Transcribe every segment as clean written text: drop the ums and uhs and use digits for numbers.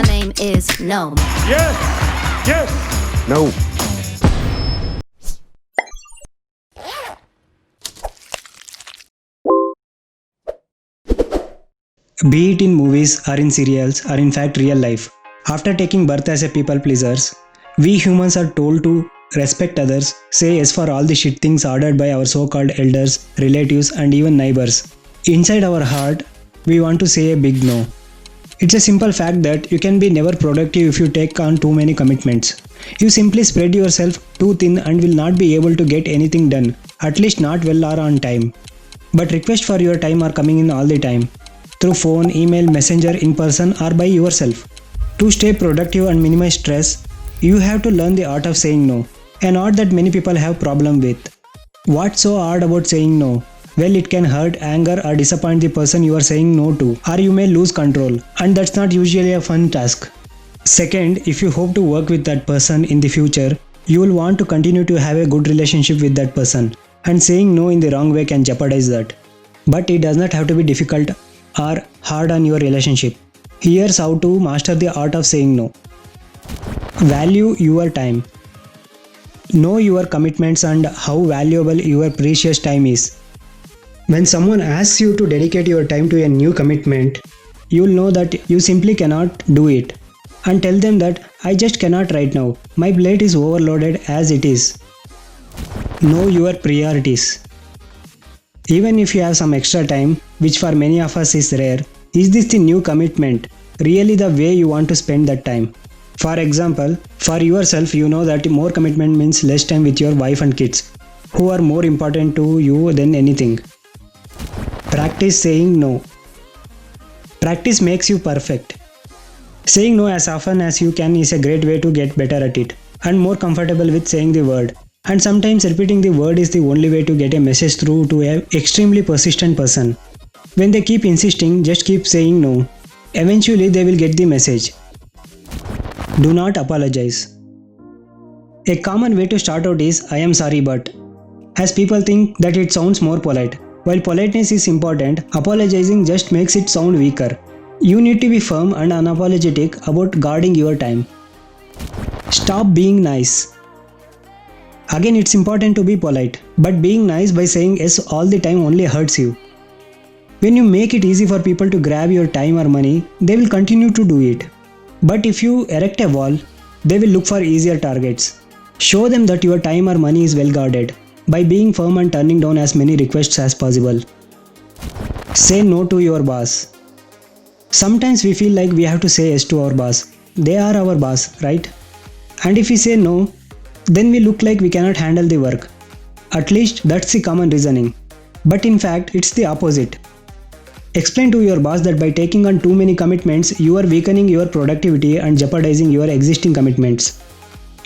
My name is No. Yes. Yes. No. Be it in movies or in serials or in fact real life, after taking birth as a people pleasers, we humans are told to respect others, say yes for all the shit things ordered by our so-called elders, relatives and even neighbors. Inside our heart, we want to say a big no. It's a simple fact that you can be never productive if you take on too many commitments. You simply spread yourself too thin and will not be able to get anything done, at least not well or on time. But requests for your time are coming in all the time, through phone, email, messenger, in person or by yourself. To stay productive and minimize stress, you have to learn the art of saying no, an art that many people have problem with. What's so hard about saying no? Well, it can hurt, anger or disappoint the person you are saying no to, or you may lose control, and that's not usually a fun task. Second, if you hope to work with that person in the future, you will want to continue to have a good relationship with that person, and saying no in the wrong way can jeopardize that. But it does not have to be difficult or hard on your relationship. Here's how to master the art of saying no. Value your time. Know your commitments and how valuable your precious time is. When someone asks you to dedicate your time to a new commitment, you'll know that you simply cannot do it. And tell them that I just cannot right now. My plate is overloaded as it is. Know your priorities. Even if you have some extra time, which for many of us is rare, is this the new commitment really the way you want to spend that time? For example, for yourself, you know that more commitment means less time with your wife and kids, who are more important to you than anything. Practice saying no. Practice makes you perfect. Saying no as often as you can is a great way to get better at it and more comfortable with saying the word. And sometimes repeating the word is the only way to get a message through to an extremely persistent person. When they keep insisting, just keep saying no. Eventually they will get the message. Do not apologize. A common way to start out is I am sorry but, as people think that it sounds more polite. While politeness is important, apologizing just makes it sound weaker. You need to be firm and unapologetic about guarding your time. Stop being nice. Again, it's important to be polite, but being nice by saying yes all the time only hurts you. When you make it easy for people to grab your time or money, they will continue to do it. But if you erect a wall, they will look for easier targets. Show them that your time or money is well guarded by being firm and turning down as many requests as possible. Say no to your boss. Sometimes we feel like we have to say yes to our boss. They are our boss, right? And if we say no, then we look like we cannot handle the work. At least that's the common reasoning. But in fact, it's the opposite. Explain to your boss that by taking on too many commitments, you are weakening your productivity and jeopardizing your existing commitments.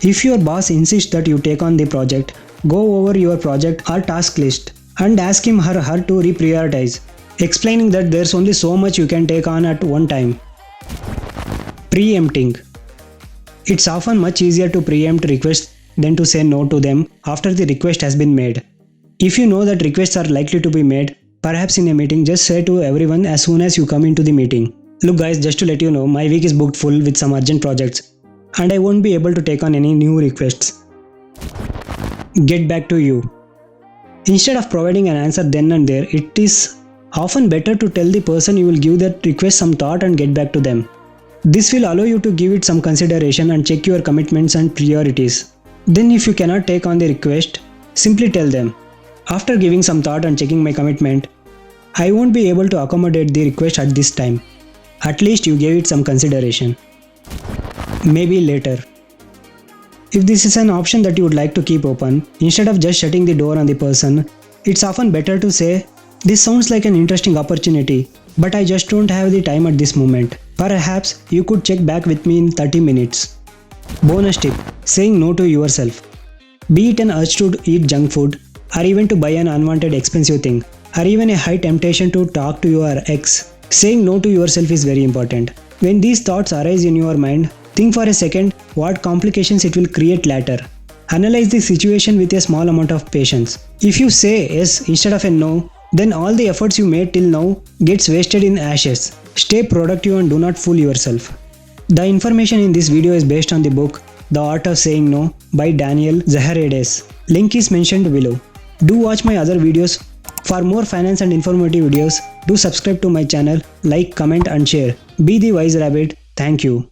If your boss insists that you take on the project, go over your project or task list and ask him or her to reprioritize, explaining that there's only so much you can take on at one time. Preempting. It's often much easier to preempt requests than to say no to them after the request has been made. If you know that requests are likely to be made, perhaps in a meeting, just say to everyone as soon as you come into the meeting, look guys, just to let you know, my week is booked full with some urgent projects and I won't be able to take on any new requests. Get back to you. Instead of providing an answer then and there, it is often better to tell the person you will give that request some thought and get back to them. This will allow you to give it some consideration and check your commitments and priorities. Then if you cannot take on the request, simply tell them, after giving some thought and checking my commitment, I won't be able to accommodate the request at this time. At least you gave it some consideration. Maybe later. If this is an option that you would like to keep open, instead of just shutting the door on the person, it's often better to say, this sounds like an interesting opportunity, but I just don't have the time at this moment. Perhaps you could check back with me in 30 minutes. Bonus tip, saying no to yourself. Be it an urge to eat junk food, or even to buy an unwanted expensive thing, or even a high temptation to talk to your ex, saying no to yourself is very important. When these thoughts arise in your mind, think for a second what complications it will create later. Analyze the situation with a small amount of patience. If you say yes instead of a no, then all the efforts you made till now gets wasted in ashes. Stay productive and do not fool yourself. The information in this video is based on the book The Art of Saying No by Daniel Zahariades. Link is mentioned below. Do watch my other videos. For more finance and informative videos, do subscribe to my channel, like, comment and share. Be the wise rabbit. Thank you.